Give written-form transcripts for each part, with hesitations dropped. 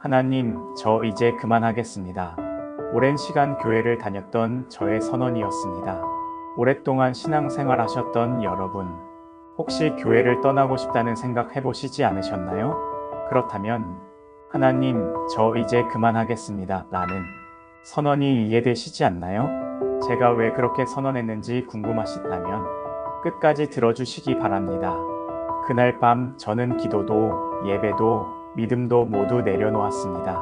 하나님, 저 이제 그만하겠습니다. 오랜 시간 교회를 다녔던 저의 선언이었습니다. 오랫동안 신앙생활 하셨던 여러분, 혹시 교회를 떠나고 싶다는 생각 해보시지 않으셨나요? 그렇다면, 하나님, 저 이제 그만하겠습니다. 라는 선언이 이해되시지 않나요? 제가 왜 그렇게 선언했는지 궁금하시다면 끝까지 들어주시기 바랍니다. 그날 밤 저는 기도도 예배도 믿음도 모두 내려놓았습니다.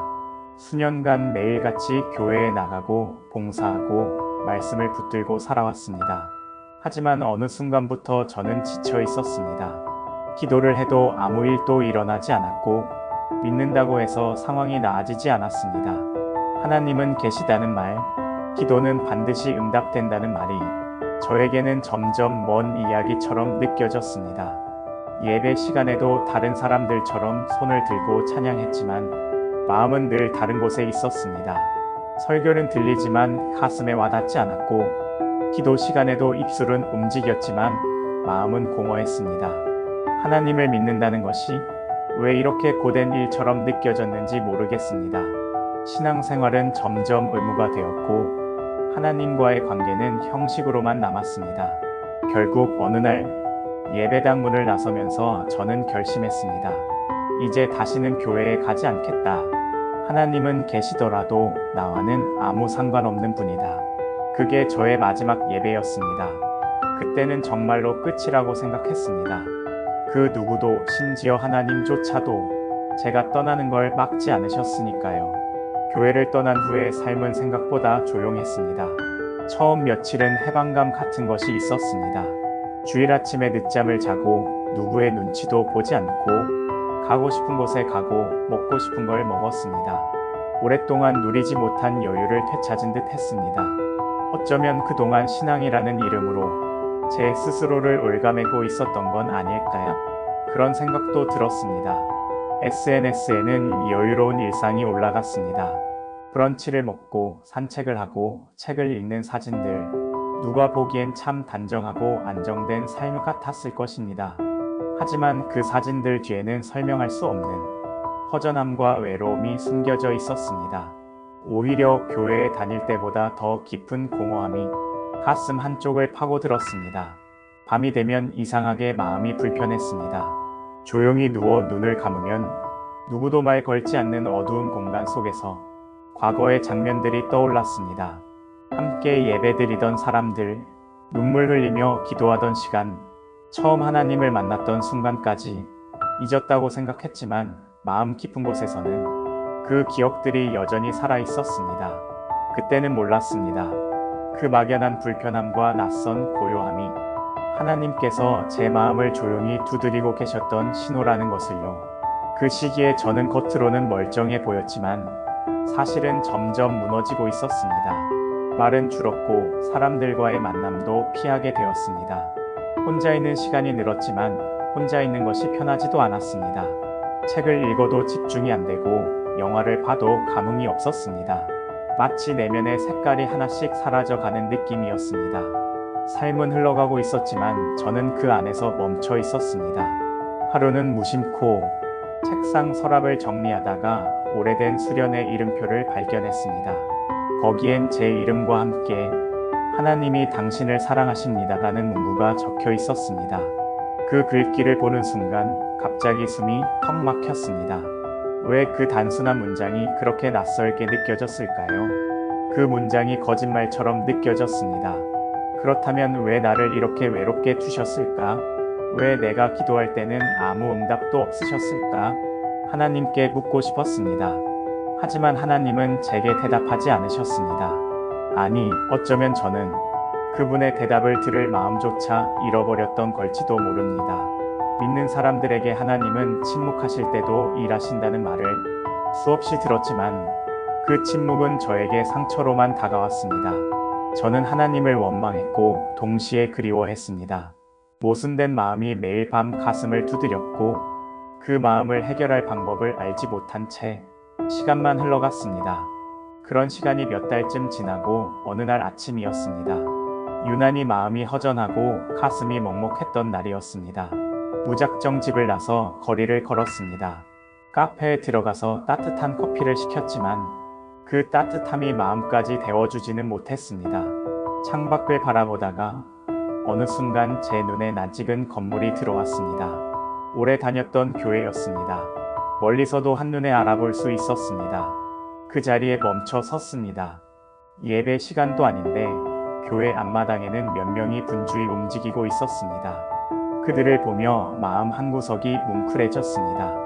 수년간 매일같이 교회에 나가고 봉사하고 말씀을 붙들고 살아왔습니다. 하지만 어느 순간부터 저는 지쳐 있었습니다. 기도를 해도 아무 일도 일어나지 않았고 믿는다고 해서 상황이 나아지지 않았습니다. 하나님은 계시다는 말, 기도는 반드시 응답된다는 말이 저에게는 점점 먼 이야기처럼 느껴졌습니다. 예배 시간에도 다른 사람들처럼 손을 들고 찬양했지만 마음은 늘 다른 곳에 있었습니다. 설교는 들리지만 가슴에 와닿지 않았고 기도 시간에도 입술은 움직였지만 마음은 공허했습니다. 하나님을 믿는다는 것이 왜 이렇게 고된 일처럼 느껴졌는지 모르겠습니다. 신앙생활은 점점 의무가 되었고 하나님과의 관계는 형식으로만 남았습니다. 결국 어느 날 예배당 문을 나서면서 저는 결심했습니다. 이제 다시는 교회에 가지 않겠다. 하나님은 계시더라도 나와는 아무 상관없는 분이다. 그게 저의 마지막 예배였습니다. 그때는 정말로 끝이라고 생각했습니다. 그 누구도 심지어 하나님조차도 제가 떠나는 걸 막지 않으셨으니까요. 교회를 떠난 후에 삶은 생각보다 조용했습니다. 처음 며칠은 해방감 같은 것이 있었습니다. 주일 아침에 늦잠을 자고 누구의 눈치도 보지 않고 가고 싶은 곳에 가고 먹고 싶은 걸 먹었습니다. 오랫동안 누리지 못한 여유를 되찾은 듯 했습니다. 어쩌면 그동안 신앙이라는 이름으로 제 스스로를 올가매고 있었던 건 아닐까요? 그런 생각도 들었습니다. SNS에는 여유로운 일상이 올라갔습니다. 브런치를 먹고 산책을 하고 책을 읽는 사진들, 누가 보기엔 참 단정하고 안정된 삶 같았을 것입니다. 하지만 그 사진들 뒤에는 설명할 수 없는 허전함과 외로움이 숨겨져 있었습니다. 오히려 교회에 다닐 때보다 더 깊은 공허함이 가슴 한쪽을 파고들었습니다. 밤이 되면 이상하게 마음이 불편했습니다. 조용히 누워 눈을 감으면 누구도 말 걸지 않는 어두운 공간 속에서 과거의 장면들이 떠올랐습니다. 함께 예배드리던 사람들, 눈물 흘리며 기도하던 시간, 처음 하나님을 만났던 순간까지 잊었다고 생각했지만 마음 깊은 곳에서는 그 기억들이 여전히 살아 있었습니다. 그때는 몰랐습니다. 그 막연한 불편함과 낯선 고요함이 하나님께서 제 마음을 조용히 두드리고 계셨던 신호라는 것을요. 그 시기에 저는 겉으로는 멀쩡해 보였지만 사실은 점점 무너지고 있었습니다. 말은 줄었고 사람들과의 만남도 피하게 되었습니다. 혼자 있는 시간이 늘었지만 혼자 있는 것이 편하지도 않았습니다. 책을 읽어도 집중이 안 되고 영화를 봐도 감흥이 없었습니다. 마치 내면의 색깔이 하나씩 사라져가는 느낌이었습니다. 삶은 흘러가고 있었지만 저는 그 안에서 멈춰 있었습니다. 하루는 무심코 책상 서랍을 정리하다가 오래된 수련의 이름표를 발견했습니다. 거기엔 제 이름과 함께 하나님이 당신을 사랑하십니다라는 문구가 적혀 있었습니다. 그 글귀를 보는 순간 갑자기 숨이 턱 막혔습니다. 왜 그 단순한 문장이 그렇게 낯설게 느껴졌을까요? 그 문장이 거짓말처럼 느껴졌습니다. 그렇다면 왜 나를 이렇게 외롭게 두셨을까? 왜 내가 기도할 때는 아무 응답도 없으셨을까? 하나님께 묻고 싶었습니다. 하지만 하나님은 제게 대답하지 않으셨습니다. 아니, 어쩌면 저는 그분의 대답을 들을 마음조차 잃어버렸던 걸지도 모릅니다. 믿는 사람들에게 하나님은 침묵하실 때도 일하신다는 말을 수없이 들었지만 그 침묵은 저에게 상처로만 다가왔습니다. 저는 하나님을 원망했고 동시에 그리워했습니다. 모순된 마음이 매일 밤 가슴을 두드렸고 그 마음을 해결할 방법을 알지 못한 채 시간만 흘러갔습니다. 그런 시간이 몇 달쯤 지나고 어느 날 아침이었습니다. 유난히 마음이 허전하고 가슴이 먹먹했던 날이었습니다. 무작정 집을 나서 거리를 걸었습니다. 카페에 들어가서 따뜻한 커피를 시켰지만 그 따뜻함이 마음까지 데워주지는 못했습니다. 창밖을 바라보다가 어느 순간 제 눈에 낯익은 건물이 들어왔습니다. 오래 다녔던 교회였습니다. 멀리서도 한눈에 알아볼 수 있었습니다. 그 자리에 멈춰 섰습니다. 예배 시간도 아닌데 교회 앞마당에는 몇 명이 분주히 움직이고 있었습니다. 그들을 보며 마음 한구석이 뭉클해졌습니다.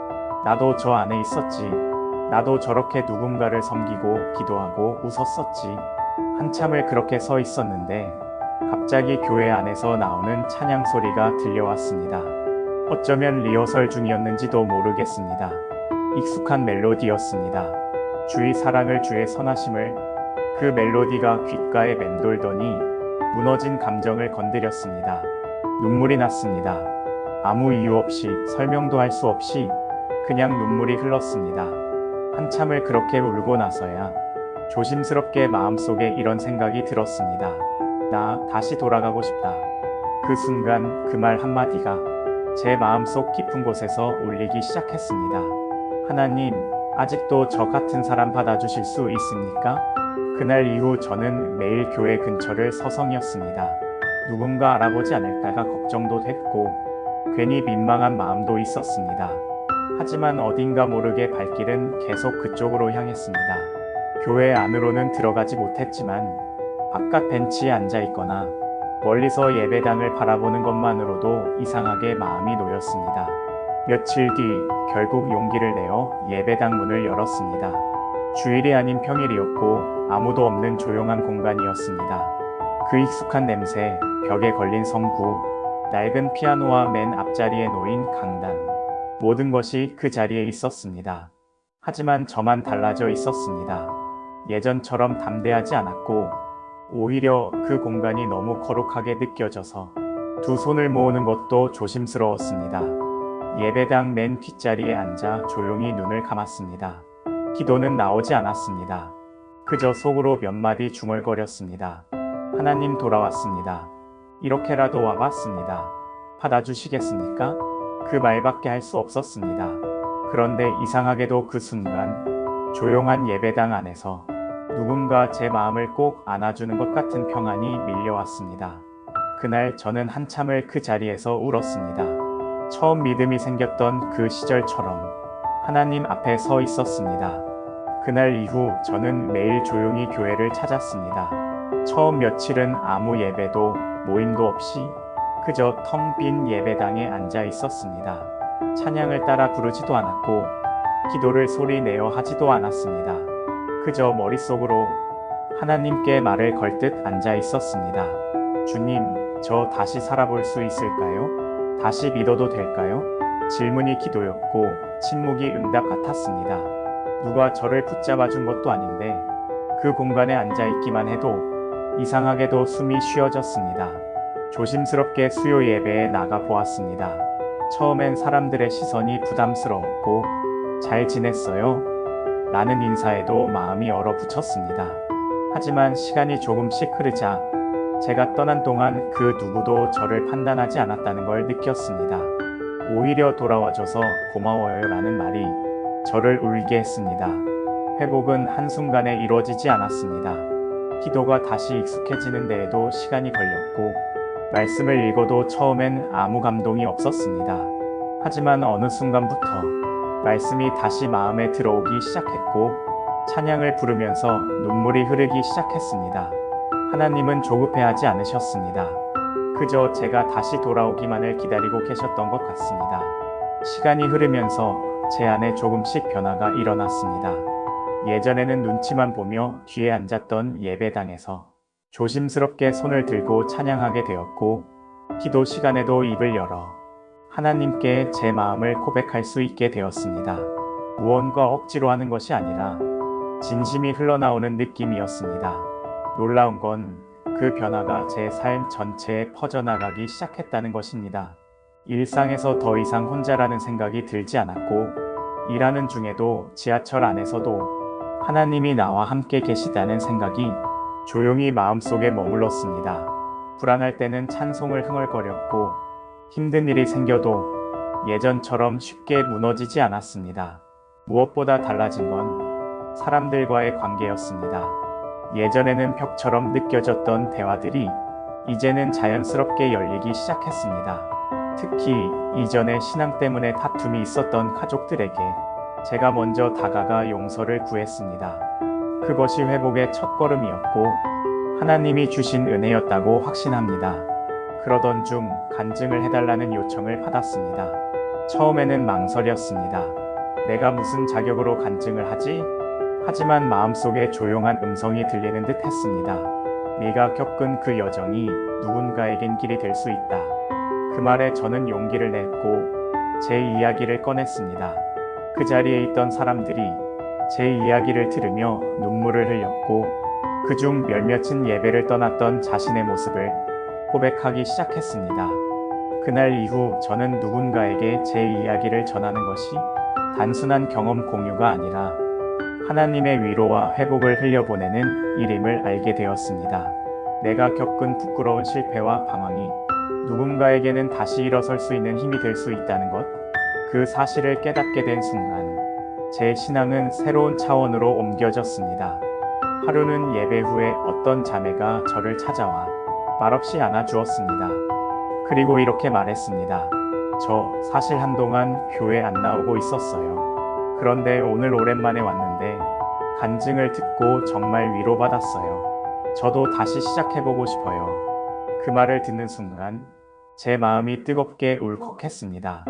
나도 저 안에 있었지. 나도 저렇게 누군가를 섬기고 기도하고 웃었었지. 한참을 그렇게 서 있었는데 갑자기 교회 안에서 나오는 찬양 소리가 들려왔습니다. 어쩌면 리허설 중이었는지도 모르겠습니다. 익숙한 멜로디였습니다. 주의 사랑을 주의 선하심을. 그 멜로디가 귓가에 맴돌더니 무너진 감정을 건드렸습니다. 눈물이 났습니다. 아무 이유 없이, 설명도 할 수 없이 그냥 눈물이 흘렀습니다. 한참을 그렇게 울고 나서야 조심스럽게 마음속에 이런 생각이 들었습니다. 나 다시 돌아가고 싶다. 그 순간 그 말 한마디가 제 마음속 깊은 곳에서 울리기 시작했습니다. 하나님, 아직도 저 같은 사람 받아주실 수 있습니까? 그날 이후 저는 매일 교회 근처를 서성였습니다. 누군가 알아보지 않을까가 걱정도 됐고 괜히 민망한 마음도 있었습니다. 하지만 어딘가 모르게 발길은 계속 그쪽으로 향했습니다. 교회 안으로는 들어가지 못했지만 바깥 벤치에 앉아 있거나 멀리서 예배당을 바라보는 것만으로도 이상하게 마음이 놓였습니다. 며칠 뒤 결국 용기를 내어 예배당 문을 열었습니다. 주일이 아닌 평일이었고 아무도 없는 조용한 공간이었습니다. 그 익숙한 냄새, 벽에 걸린 성구, 낡은 피아노와 맨 앞자리에 놓인 강단, 모든 것이 그 자리에 있었습니다. 하지만 저만 달라져 있었습니다. 예전처럼 담대하지 않았고 오히려 그 공간이 너무 거룩하게 느껴져서 두 손을 모으는 것도 조심스러웠습니다. 예배당 맨 뒷자리에 앉아 조용히 눈을 감았습니다. 기도는 나오지 않았습니다. 그저 속으로 몇 마디 중얼거렸습니다. 하나님, 돌아왔습니다. 이렇게라도 와봤습니다. 받아주시겠습니까? 그 말밖에 할 수 없었습니다. 그런데 이상하게도 그 순간 조용한 예배당 안에서 누군가 제 마음을 꼭 안아주는 것 같은 평안이 밀려왔습니다. 그날 저는 한참을 그 자리에서 울었습니다. 처음 믿음이 생겼던 그 시절처럼 하나님 앞에 서 있었습니다. 그날 이후 저는 매일 조용히 교회를 찾았습니다. 처음 며칠은 아무 예배도 모임도 없이 그저 텅 빈 예배당에 앉아 있었습니다. 찬양을 따라 부르지도 않았고 기도를 소리 내어 하지도 않았습니다. 그저 머릿속으로 하나님께 말을 걸 듯 앉아 있었습니다. 주님, 저 다시 살아볼 수 있을까요? 다시 믿어도 될까요? 질문이 기도였고 침묵이 응답 같았습니다. 누가 저를 붙잡아 준 것도 아닌데 그 공간에 앉아 있기만 해도 이상하게도 숨이 쉬어졌습니다. 조심스럽게 수요 예배에 나가 보았습니다. 처음엔 사람들의 시선이 부담스러웠고 잘 지냈어요? 라는 인사에도 마음이 얼어붙었습니다. 하지만 시간이 조금씩 흐르자 제가 떠난 동안 그 누구도 저를 판단하지 않았다는 걸 느꼈습니다. 오히려 돌아와줘서 고마워요 라는 말이 저를 울게 했습니다. 회복은 한순간에 이루어지지 않았습니다. 기도가 다시 익숙해지는 데에도 시간이 걸렸고 말씀을 읽어도 처음엔 아무 감동이 없었습니다. 하지만 어느 순간부터 말씀이 다시 마음에 들어오기 시작했고 찬양을 부르면서 눈물이 흐르기 시작했습니다. 하나님은 조급해하지 않으셨습니다. 그저 제가 다시 돌아오기만을 기다리고 계셨던 것 같습니다. 시간이 흐르면서 제 안에 조금씩 변화가 일어났습니다. 예전에는 눈치만 보며 뒤에 앉았던 예배당에서 조심스럽게 손을 들고 찬양하게 되었고 기도 시간에도 입을 열어 하나님께 제 마음을 고백할 수 있게 되었습니다. 무언가 억지로 하는 것이 아니라 진심이 흘러나오는 느낌이었습니다. 놀라운 건 그 변화가 제 삶 전체에 퍼져나가기 시작했다는 것입니다. 일상에서 더 이상 혼자라는 생각이 들지 않았고 일하는 중에도 지하철 안에서도 하나님이 나와 함께 계시다는 생각이 조용히 마음속에 머물렀습니다. 불안할 때는 찬송을 흥얼거렸고 힘든 일이 생겨도 예전처럼 쉽게 무너지지 않았습니다. 무엇보다 달라진 건 사람들과의 관계였습니다. 예전에는 벽처럼 느껴졌던 대화들이 이제는 자연스럽게 열리기 시작했습니다. 특히 이전에 신앙 때문에 다툼이 있었던 가족들에게 제가 먼저 다가가 용서를 구했습니다. 그것이 회복의 첫걸음이었고 하나님이 주신 은혜였다고 확신합니다. 그러던 중 간증을 해달라는 요청을 받았습니다. 처음에는 망설였습니다. 내가 무슨 자격으로 간증을 하지? 하지만 마음속에 조용한 음성이 들리는 듯 했습니다. 네가 겪은 그 여정이 누군가에겐 길이 될 수 있다. 그 말에 저는 용기를 냈고 제 이야기를 꺼냈습니다. 그 자리에 있던 사람들이 제 이야기를 들으며 눈물을 흘렸고 그중 몇몇은 예배를 떠났던 자신의 모습을 고백하기 시작했습니다. 그날 이후 저는 누군가에게 제 이야기를 전하는 것이 단순한 경험 공유가 아니라 하나님의 위로와 회복을 흘려보내는 일임을 알게 되었습니다. 내가 겪은 부끄러운 실패와 방황이 누군가에게는 다시 일어설 수 있는 힘이 될 수 있다는 것, 그 사실을 깨닫게 된 순간 제 신앙은 새로운 차원으로 옮겨졌습니다. 하루는 예배 후에 어떤 자매가 저를 찾아와 말없이 안아주었습니다. 그리고 이렇게 말했습니다. 저 사실 한동안 교회 안 나오고 있었어요. 그런데 오늘 오랜만에 왔는데 간증을 듣고 정말 위로받았어요. 저도 다시 시작해보고 싶어요. 그 말을 듣는 순간 제 마음이 뜨겁게 울컥했습니다.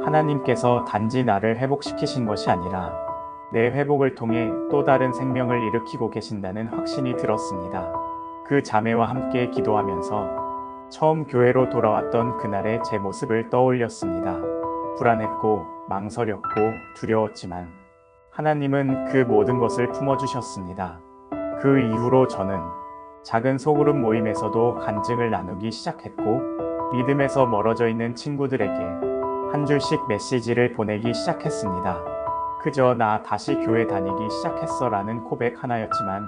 하나님께서 단지 나를 회복시키신 것이 아니라 내 회복을 통해 또 다른 생명을 일으키고 계신다는 확신이 들었습니다. 그 자매와 함께 기도하면서 처음 교회로 돌아왔던 그날의 제 모습을 떠올렸습니다. 불안했고 망설였고 두려웠지만 하나님은 그 모든 것을 품어주셨습니다. 그 이후로 저는 작은 소그룹 모임에서도 간증을 나누기 시작했고 믿음에서 멀어져 있는 친구들에게 한 줄씩 메시지를 보내기 시작했습니다. 그저 나 다시 교회 다니기 시작했어 라는 고백 하나였지만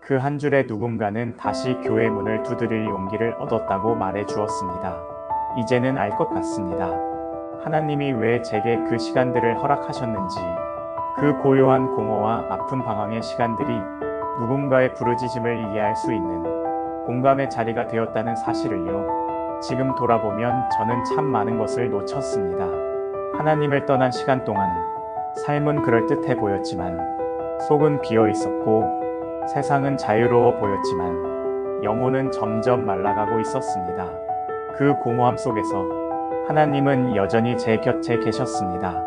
그 한 줄에 누군가는 다시 교회 문을 두드릴 용기를 얻었다고 말해 주었습니다. 이제는 알 것 같습니다. 하나님이 왜 제게 그 시간들을 허락하셨는지, 그 고요한 공허와 아픈 방황의 시간들이 누군가의 부르짖음을 이해할 수 있는 공감의 자리가 되었다는 사실을요. 지금 돌아보면 저는 참 많은 것을 놓쳤습니다. 하나님을 떠난 시간 동안 삶은 그럴듯해 보였지만 속은 비어 있었고 세상은 자유로워 보였지만 영혼은 점점 말라가고 있었습니다. 그 공허함 속에서 하나님은 여전히 제 곁에 계셨습니다.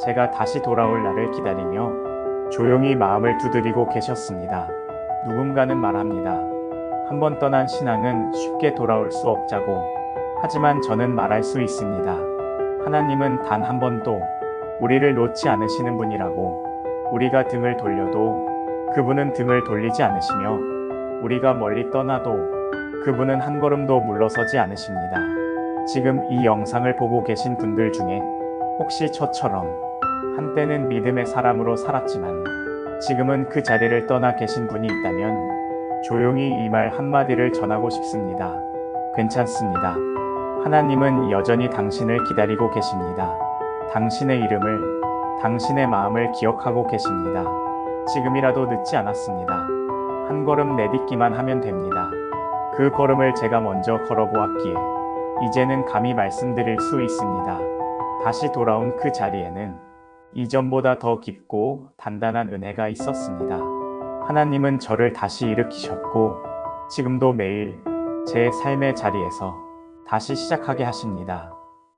제가 다시 돌아올 날을 기다리며 조용히 마음을 두드리고 계셨습니다. 누군가는 말합니다. 한 번 떠난 신앙은 쉽게 돌아올 수 없자고. 하지만 저는 말할 수 있습니다. 하나님은 단 한 번도 우리를 놓지 않으시는 분이라고. 우리가 등을 돌려도 그분은 등을 돌리지 않으시며 우리가 멀리 떠나도 그분은 한 걸음도 물러서지 않으십니다. 지금 이 영상을 보고 계신 분들 중에 혹시 저처럼 한때는 믿음의 사람으로 살았지만 지금은 그 자리를 떠나 계신 분이 있다면 조용히 이 말 한마디를 전하고 싶습니다. 괜찮습니다. 하나님은 여전히 당신을 기다리고 계십니다. 당신의 이름을, 당신의 마음을 기억하고 계십니다. 지금이라도 늦지 않았습니다. 한 걸음 내딛기만 하면 됩니다. 그 걸음을 제가 먼저 걸어보았기에 이제는 감히 말씀드릴 수 있습니다. 다시 돌아온 그 자리에는 이전보다 더 깊고 단단한 은혜가 있었습니다. 하나님은 저를 다시 일으키셨고 지금도 매일 제 삶의 자리에서 다시 시작하게 하십니다.